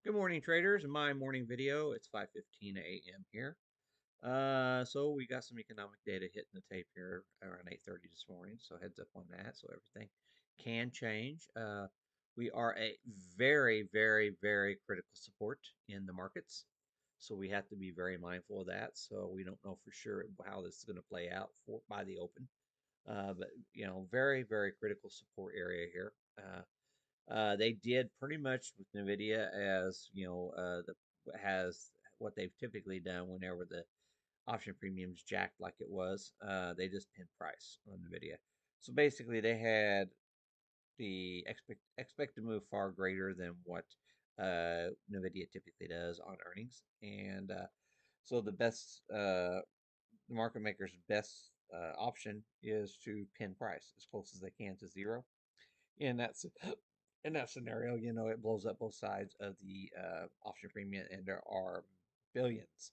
Good morning, traders. My morning video. It's 5:15 a.m. here. So we got some economic data hitting the tape here around 8:30 this morning. So heads up on that. So everything can change. We are a very, very, very critical support in the markets. So we have to be very mindful of that. So we don't know for sure how this is going to play out by the open. But very, very critical support area here. They did pretty much with NVIDIA as has what they've typically done whenever the option premium's jacked like it was. They just pinned price on NVIDIA. So basically, they had the expect to move far greater than what NVIDIA typically does on earnings, and so the market maker's best option is to pin price as close as they can to zero. And that's in that scenario, it blows up both sides of the option premium, and there are billions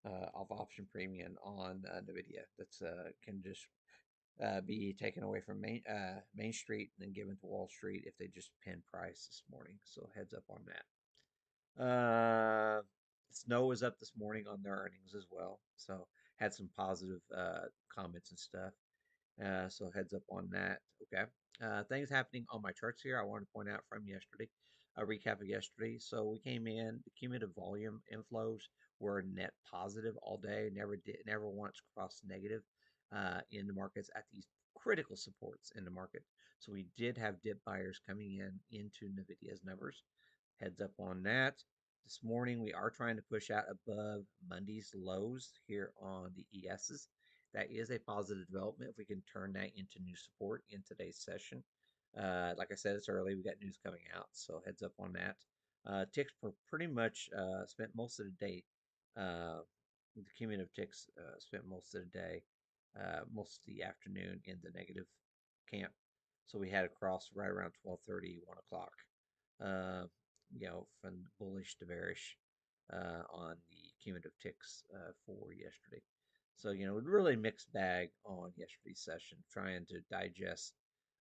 of option premium on NVIDIA that's can just be taken away from Main Street and then given to Wall Street if they just pin price this morning. So heads up on that. Snow was up this morning on their earnings as well, so had some positive comments and stuff. So heads up on that. Okay. Things happening on my charts here. I wanted to point out from yesterday, a recap of yesterday. So we came in, the cumulative volume inflows were net positive all day. Never once crossed negative in the markets at these critical supports in the market. So we did have dip buyers coming in into Nvidia's numbers. Heads up on that. This morning we are trying to push out above Monday's lows here on the ESs. That is a positive development if we can turn that into new support in today's session. Like I said, it's early. We got news coming out, so heads up on that. Ticks pretty much spent most of the day. The cumulative ticks spent most of the day, most of the afternoon in the negative camp. So we had a cross right around 12:30, 1 o'clock. Uh, from bullish to bearish on the cumulative ticks for yesterday. So, really mixed bag on yesterday's session, trying to digest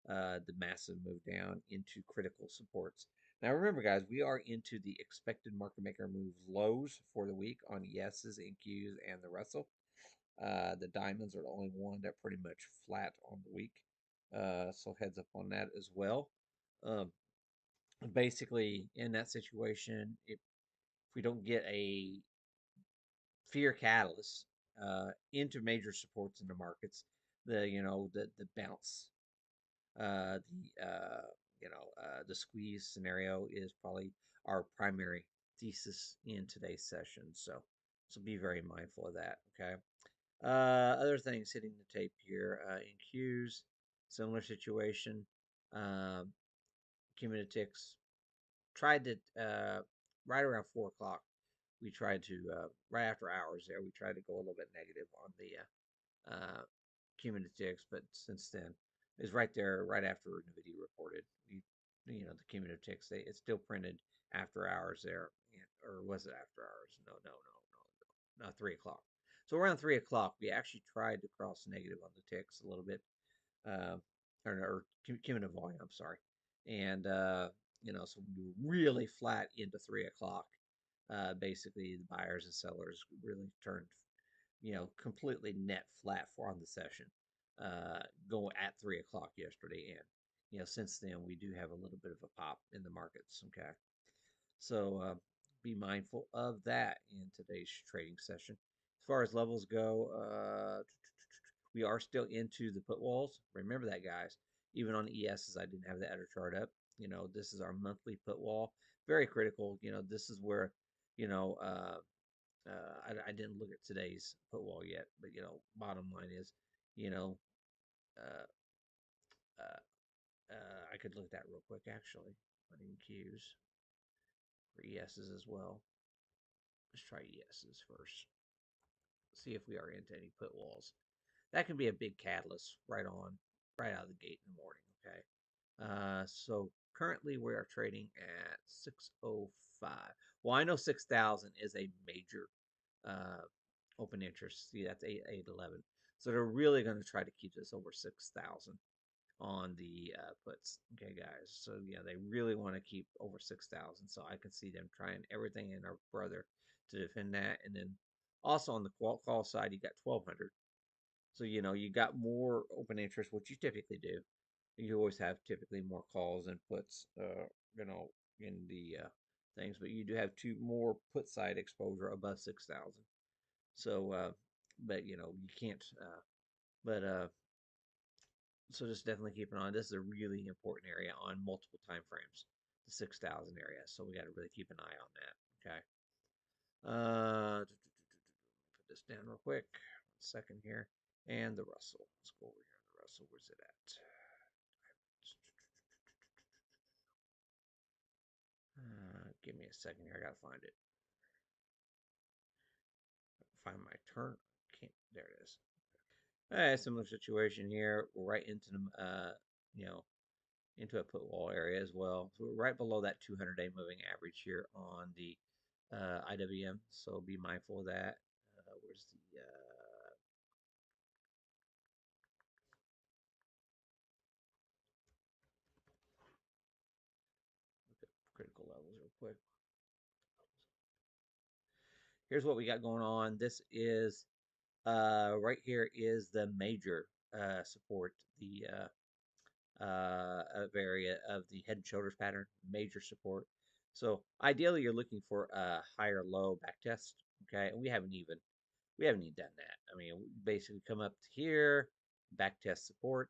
the massive move down into critical supports. Now, remember, guys, we are into the expected market maker move lows for the week on ESs, NQs, and the Russell. The diamonds are the only one that pretty much flat on the week. So heads up on that as well. Um, Basically, in that situation, if we don't get a fear catalyst into major supports in the markets, the bounce, the squeeze scenario is probably our primary thesis in today's session. So be very mindful of that. Okay. Other things hitting the tape here in Qs, similar situation. Um, Cumulative ticks tried to right around 4 o'clock. We tried to right after hours there. We tried to go a little bit negative on the cumulative ticks, but since then it's right there right after NVIDIA reported. The cumulative ticks. It's still printed after hours there, or was it after hours? No, 3 o'clock. So around 3 o'clock, we actually tried to cross negative on the ticks a little bit, uh, or cumulative volume. I'm sorry, and so we were really flat into 3 o'clock. Basically, the buyers and sellers really turned, completely net flat for on the session, going at 3 o'clock yesterday. And since then we do have a little bit of a pop in the markets. Okay, so be mindful of that in today's trading session. As far as levels go, we are still into the put walls. Remember that, guys. Even on ESs, I didn't have the header chart up. This is our monthly put wall. Very critical. This is where, you know, I didn't look at today's put wall yet, but bottom line is, you know, uh, uh, I could look at that real quick actually. Putting Qs for ESs as well. Let's try ESs first. See if we are into any put walls. That can be a big catalyst right out of the gate in the morning. Okay. So currently we are trading at 605. Well, I know 6,000 is a major uh, open interest. See, that's 811. So they're really going to try to keep this over 6,000. on the puts. Okay, guys. So yeah, they really want to keep over 6,000. So I can see them trying everything in our brother to defend that. And then also on the call side, you got 1,200. So you got more open interest, which you typically do. You always have typically more calls and puts, you know, in the things, but you do have two more put side exposure above 6,000. So, but you can't. But So just definitely keep an eye on. This is a really important area on multiple time frames, the 6,000 area. So we got to really keep an eye on that. Okay. Put this down real quick. 1 second here. And the Russell. Let's go over here. The Russell. Where's it at? Give me a second here. I gotta find it. Find my turn. Can't. There it is. Similar situation here. We're right into the you know into a put wall area as well. So we're right below that 200-day moving average here on the IWM. So be mindful of that. Where's the look at critical levels real quick? Here's what we got going on. This is right here is the major support, the area of the head and shoulders pattern, major support. So ideally, you're looking for a higher low back test. Okay, and we haven't even done that. I mean, we basically come up to here, back test support,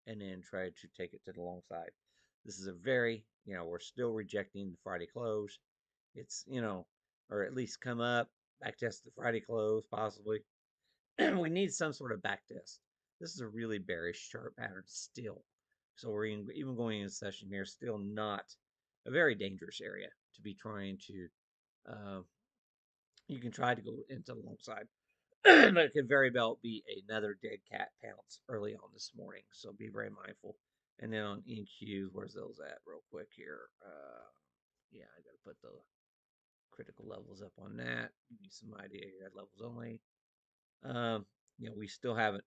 and then try to take it to the long side. This is a very, we're still rejecting the Friday close. It's, or at least come up, back test the Friday close, possibly. We need some sort of back test. This is a really bearish chart pattern still. So we're even going into session here, still not a very dangerous area to be trying to. You can try to go into the long side, but it could very well be another dead cat pounce early on this morning. So be very mindful. And then on NQ, where's those at real quick here? Yeah, I got to put the critical levels up on that. Give you some idea here at levels only. Um, we still haven't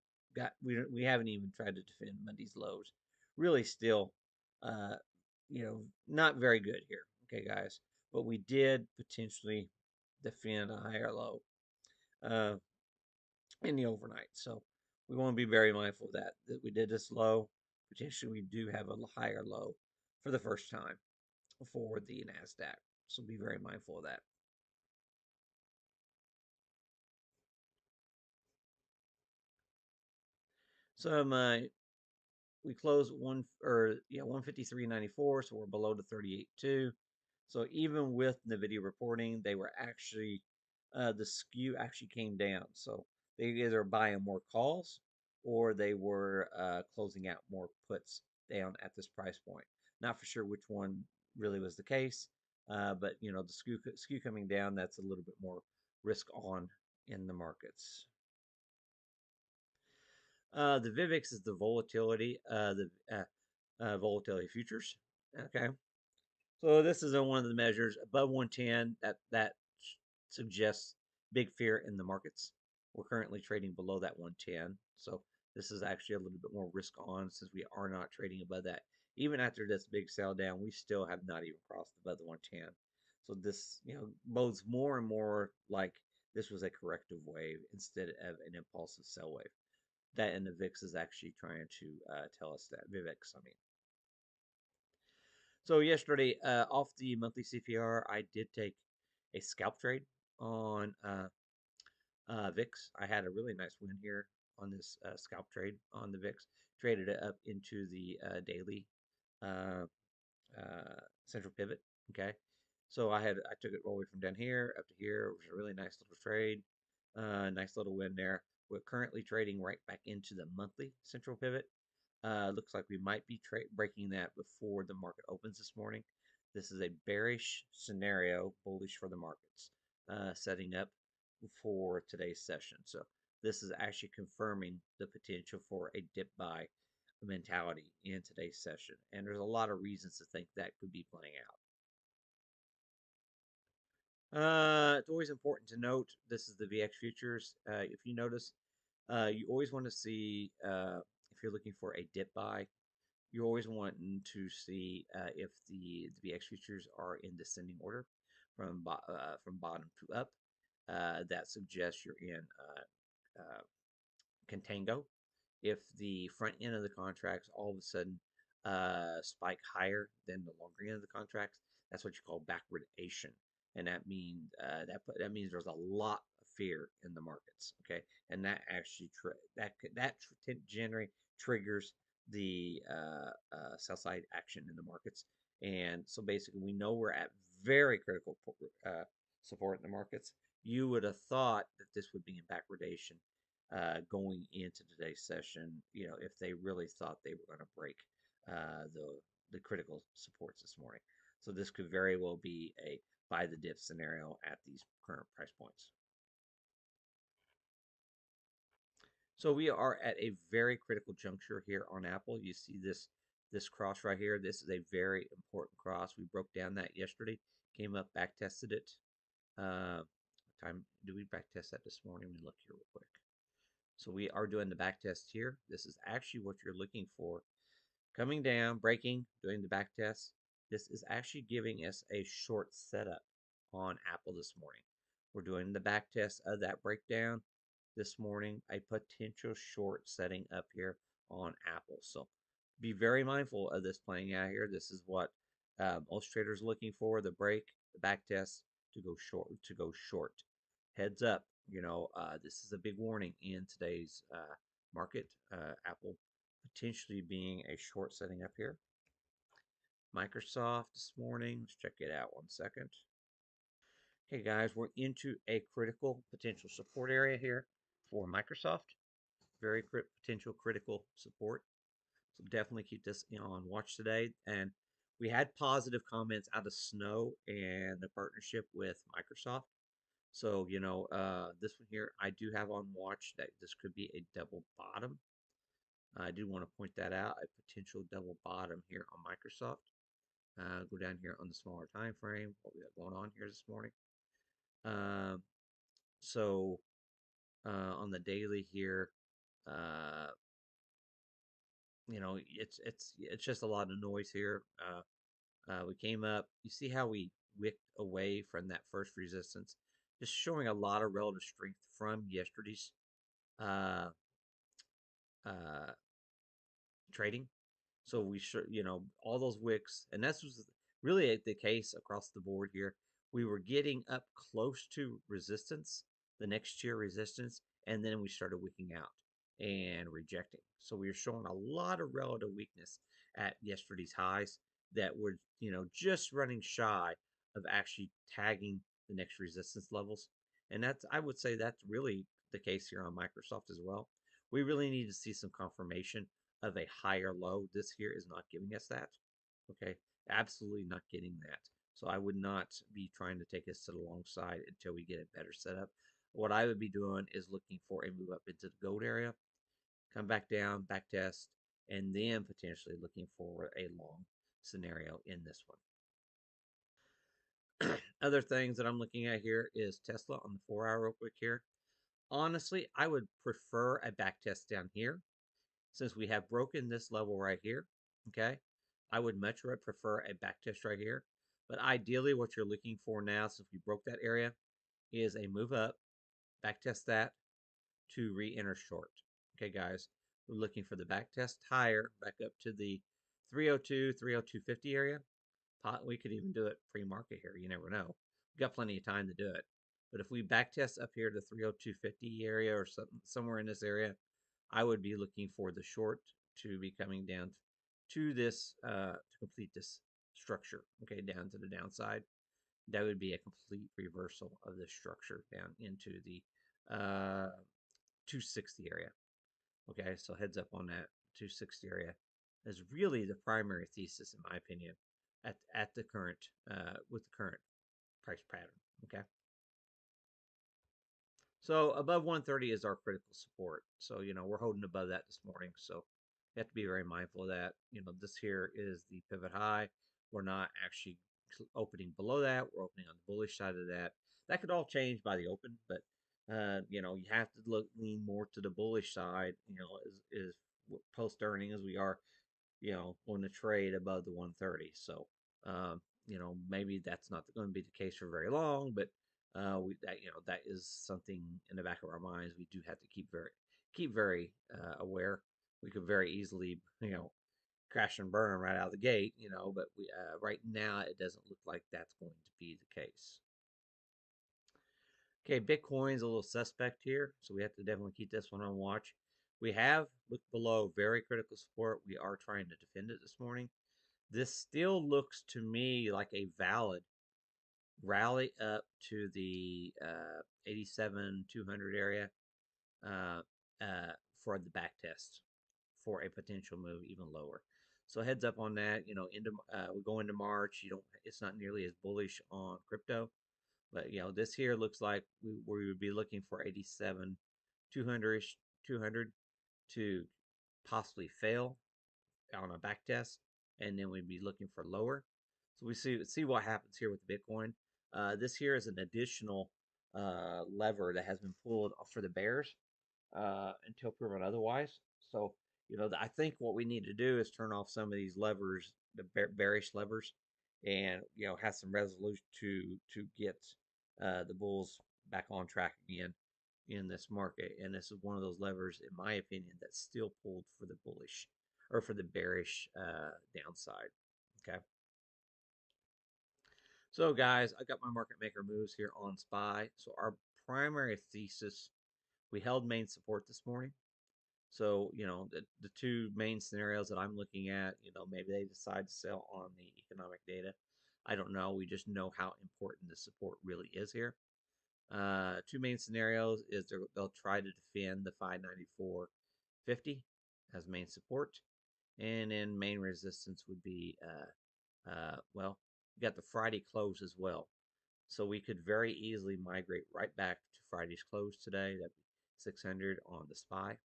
we haven't even tried to defend Monday's lows. Really, still, uh, not very good here. Okay, guys, but we did potentially defend a higher low uh, in the overnight. So we want to be very mindful of that we did this low. Potentially, we do have a higher low for the first time for the Nasdaq. So be very mindful of that. So we closed 153.94, so we're below the 38.2. So even with NVIDIA reporting, they were actually the skew actually came down. So they either buying more calls or they were closing out more puts down at this price point. Not for sure which one really was the case, but the skew coming down, that's a little bit more risk on in the markets. The VIVIX is the volatility, the volatility futures. Okay, so this is one of the measures above 110 that suggests big fear in the markets. We're currently trading below that 110, so this is actually a little bit more risk on since we are not trading above that. Even after this big sell down, we still have not even crossed above the 110. So this, bodes more and more like this was a corrective wave instead of an impulsive sell wave. That and the VIX is actually trying to tell us that. VIVIX, I mean. So yesterday, off the monthly CPR, I did take a scalp trade on VIX. I had a really nice win here on this scalp trade on the VIX. Traded it up into the daily uh, central pivot. Okay, so I took it all the way from down here up to here. It was a really nice little trade. Nice little win there. We're currently trading right back into the monthly central pivot. Looks like we might be breaking that before the market opens this morning. This is a bearish scenario, bullish for the markets, setting up for today's session. So this is actually confirming the potential for a dip buy mentality in today's session. And there's a lot of reasons to think that could be playing out. It's always important to note this is the VX futures. If you notice, you always want to see if you're looking for a dip buy, you're always wanting to see if the VX futures are in descending order from bottom to up. That suggests you're in contango. If the front end of the contracts all of a sudden spike higher than the longer end of the contracts, that's what you call backwardation, and that means that means there's a lot of fear in the markets. Okay, and that actually generally triggers the sell side action in the markets. And so basically, we know we're at very critical support in the markets. You would have thought that this would be in backwardation going into today's session, if they really thought they were going to break the critical supports this morning. So this could very well be a buy the dip scenario at these current price points. So we are at a very critical juncture here on Apple. You see this cross right here. This is a very important cross. We broke down that yesterday, came up, back tested it. What time do we back test that this morning? Let me look here real quick. So we are doing the back test here. This is actually what you're looking for. Coming down, breaking, doing the back test. This is actually giving us a short setup on Apple this morning. We're doing the back test of that breakdown this morning, a potential short setting up here on Apple. So be very mindful of this playing out here. This is what most traders are looking for, the break, the back test to go short. Heads up, this is a big warning in today's market. Apple potentially being a short setting up here. Microsoft this morning. Let's check it out 1 second. Okay, guys, we're into a critical potential support area here for Microsoft. Very potential critical support. So definitely keep this on watch today. And we had positive comments out of Snow and the partnership with Microsoft. So, this one here, I do have on watch that this could be a double bottom. I do want to point that out, a potential double bottom here on Microsoft. Go down here on the smaller time frame, what we got going on here this morning. Um, so on the daily here, uh, it's just a lot of noise here. We came up. You see how we wicked away from that first resistance, just showing a lot of relative strength from yesterday's uh, uh, trading. So we should, all those wicks, and that's was really the case across the board here. We were getting up close to resistance, the next tier resistance, and then we started wicking out and rejecting. So we were showing a lot of relative weakness at yesterday's highs that were, just running shy of actually tagging the next resistance levels. And I would say that's really the case here on Microsoft as well. We really need to see some confirmation of a higher low. This here is not giving us that. Okay, absolutely not getting that. So I would not be trying to take us to the long side until we get a better setup. What I would be doing is looking for a move up into the gold area, come back down, back test, and then potentially looking for a long scenario in this one. Other things that I'm looking at here is Tesla on the 4 hour real quick here. Honestly, I would prefer a back test down here since we have broken this level right here. Okay, I would much prefer a back test right here. But ideally, what you're looking for now, since we broke that area, is a move up, back test that to re-enter short. Okay, guys, we're looking for the back test higher, back up to the 302, 302.50 area. We could even do it pre-market here. You never know. We've got plenty of time to do it. But if we back test up here to 302.50 area or somewhere in this area, I would be looking for the short to be coming down to this to complete this structure. Okay, down to the downside. That would be a complete reversal of this structure down into the 260 area. Okay, so heads up on that 260 area is really the primary thesis, in my opinion, at the current with the current price pattern. Okay. So above 130 is our critical support. So, we're holding above that this morning. So you have to be very mindful of that. This here is the pivot high. We're not actually opening below that. We're opening on the bullish side of that. That could all change by the open, but you have to lean more to the bullish side, is post earnings. We are going to trade above the 130. So, maybe that's not going to be the case for very long, but that is something in the back of our minds. We do have to keep very aware. We could very easily, crash and burn right out of the gate, but we right now it doesn't look like that's going to be the case. Okay, Bitcoin's a little suspect here, so we have to definitely keep this one on watch. We have looked below very critical support. We are trying to defend it this morning. This still looks to me like a valid rally up to the 87 200 area uh, for the back test for a potential move even lower. So heads up on that. We go into March. It's not nearly as bullish on crypto, but this here looks like we would be looking for 87 200 ish 200 to possibly fail on a back test, and then we'd be looking for lower. So we see what happens here with Bitcoin. This here is an additional lever that has been pulled for the bears until proven otherwise. So I think what we need to do is turn off some of these levers, the bearish levers, and have some resolution to get the bulls back on track again in this market. And this is one of those levers, in my opinion, that's still pulled for the bullish or for the bearish downside. Okay. So guys, I got my market maker moves here on SPY. So our primary thesis, we held main support this morning. So, the two main scenarios that I'm looking at, maybe they decide to sell on the economic data. I don't know. We just know how important the support really is here. Two main scenarios is they'll try to defend the 594.50 as main support. And then main resistance would be, well, we got the Friday close as well. So we could very easily migrate right back to Friday's close today. That'd be 600 on the SPY.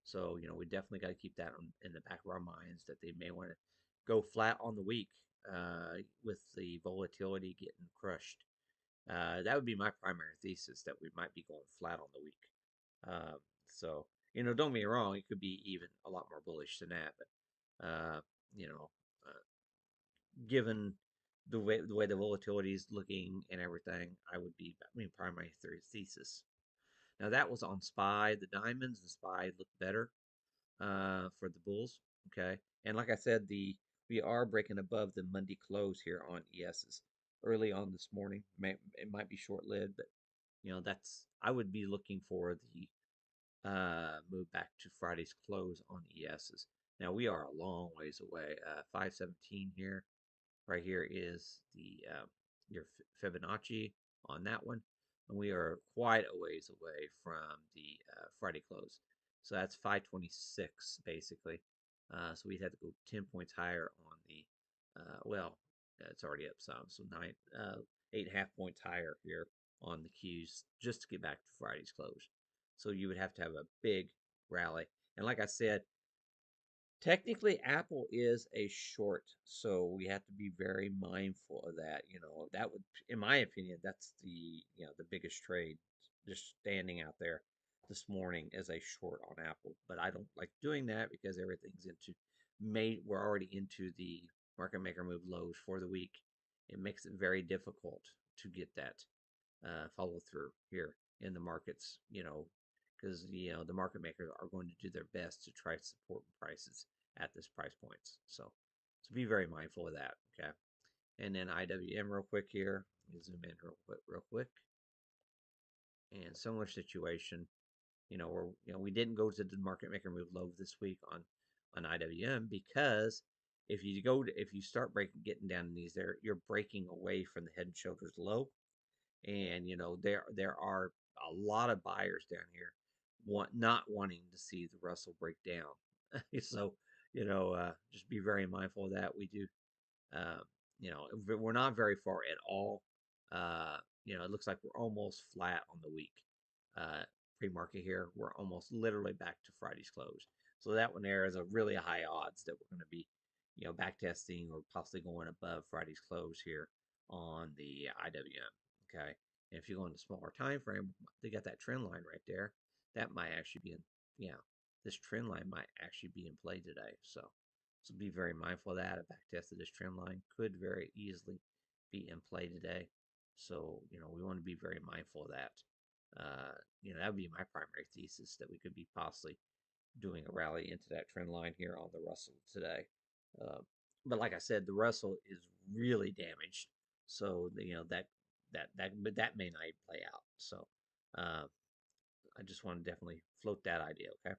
So, we definitely got to keep that in the back of our minds that they may want to go flat on the week with the volatility getting crushed. That would be my primary thesis, that we might be going flat on the week. So, don't get me wrong, it could be even a lot more bullish than that. But, given the way the volatility is looking and everything, primary thesis. Now, that was on SPY. The diamonds and SPY look better for the bulls. Okay, and like I said, we are breaking above the Monday close here on ESs early on this morning. It might be short lived, but that's I would be looking for the move back to Friday's close on ESs. Now we are a long ways away. 517 here. Right here is the your Fibonacci on that one, and we are quite a ways away from the Friday close. So that's 526 basically. So we'd have to go 10 points higher on the it's already up some, so 8.5 points higher here on the Qs just to get back to Friday's close. So you would have to have a big rally, and like I said, technically, Apple is a short, so we have to be very mindful of that. That would, in my opinion, that's the biggest trade just standing out there this morning as a short on Apple. But I don't like doing that because everything's we're already into the market maker move lows for the week. It makes it very difficult to get that follow through here in the markets, because the market makers are going to do their best to try to support prices at this price points. So be very mindful of that. Okay, and then IWM real quick here. Let me zoom in real quick. And similar situation. We didn't go to the market maker move low this week on IWM because if you start getting down in these there, you're breaking away from the head and shoulders low, and there are a lot of buyers down here not wanting to see the Russell break down. So just be very mindful of that. We do uh, we're not very far at all. It looks like we're almost flat on the week. uh, Pre-market here, we're almost literally back to Friday's close. So that one there is a really high odds that we're going to be back testing or possibly going above Friday's close here on the IWM. Okay, and if you go into smaller time frame, they got that trend line right there. That might actually be in, this trend line might actually be in play today. So be very mindful of that. A back test of this trend line could very easily be in play today. So, we want to be very mindful of that. That would be my primary thesis, that we could be possibly doing a rally into that trend line here on the Russell today. Uh, but like I said, the Russell is really damaged. So, but that may not even play out. So, uh, I just want to definitely float that idea. Okay.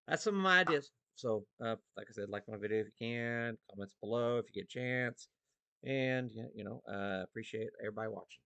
That's some of my ideas. So, like I said, like my video if you can, comments below if you get a chance, and appreciate everybody watching.